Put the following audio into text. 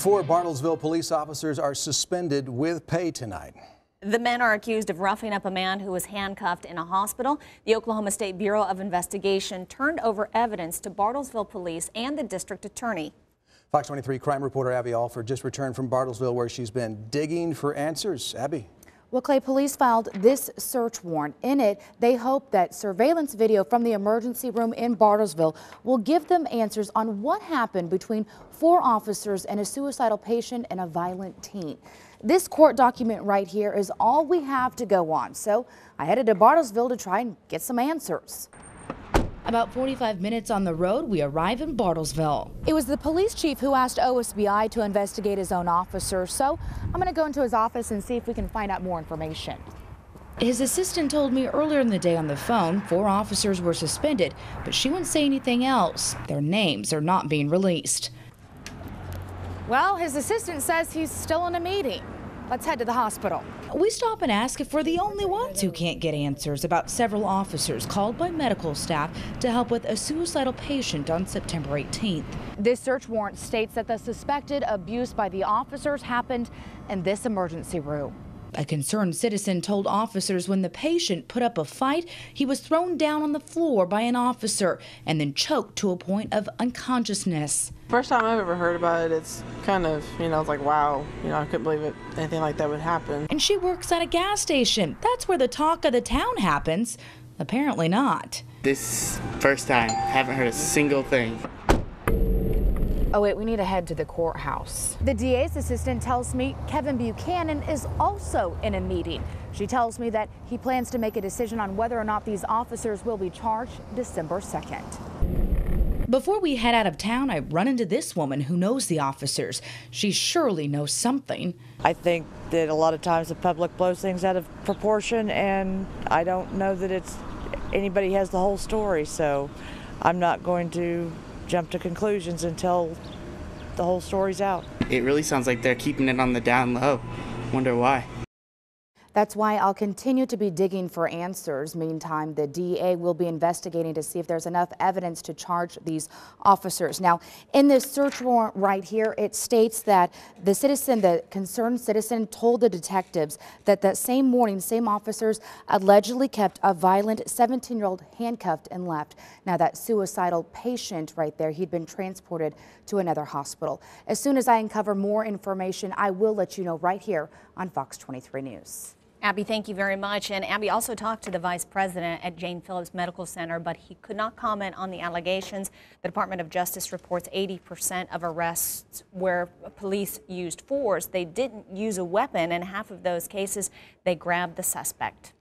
4 Bartlesville police officers are suspended with pay tonight. The men are accused of roughing up a man who was handcuffed in a hospital. The Oklahoma State Bureau of Investigation turned over evidence to Bartlesville police and the district attorney. Fox 23 crime reporter Abbie Alford just returned from Bartlesville, where she's been digging for answers. Abbie. Well, Clay, police filed this search warrant. In it, they hope that surveillance video from the emergency room in Bartlesville will give them answers on what happened between 4 officers and a suicidal patient and a violent teen. This court document right here is all we have to go on, so I headed to Bartlesville to try and get some answers. About 45 minutes on the road, we arrive in Bartlesville. It was the police chief who asked OSBI to investigate his own officer, so I'm going to go into his office and see if we can find out more information. His assistant told me earlier in the day on the phone 4 officers were suspended, but she wouldn't say anything else. Their names are not being released. Well, his assistant says he's still in a meeting. Let's head to the hospital. We stop and ask if we're the only ones who can't get answers about several officers called by medical staff to help with a suicidal patient on September 18th. This search warrant states that the suspected abuse by the officers happened in this emergency room. A concerned citizen told officers when the patient put up a fight, he was thrown down on the floor by an officer and then choked to a point of unconsciousness. First time I've ever heard about it, it's kind of, it's like, wow, I couldn't believe it, anything like that would happen. And she works at a gas station. That's where the talk of the town happens. Apparently not. This first time, haven't heard a single thing. Oh wait, we need to head to the courthouse. The DA's assistant tells me Kevin Buchanan is also in a meeting. She tells me that he plans to make a decision on whether or not these officers will be charged December 2nd. Before we head out of town, I run into this woman who knows the officers. She surely knows something. I think that a lot of times the public blows things out of proportion, and I don't know that anybody has the whole story, so I'm not going to jump to conclusions until the whole story's out. It really sounds like they're keeping it on the down low. Wonder why. That's why I'll continue to be digging for answers. Meantime, the DA will be investigating to see if there's enough evidence to charge these officers. Now, in this search warrant right here, it states that the concerned citizen told the detectives that that same morning, same officers allegedly kept a violent 17-year-old handcuffed and left. Now, that suicidal patient right there, he'd been transported to another hospital. As soon as I uncover more information, I will let you know right here on Fox 23 News. Abbie, thank you very much. And Abbie also talked to the vice president at Jane Phillips Medical Center, but he could not comment on the allegations. The Department of Justice reports 80% of arrests where police used force. They didn't use a weapon. In half of those cases, they grabbed the suspect.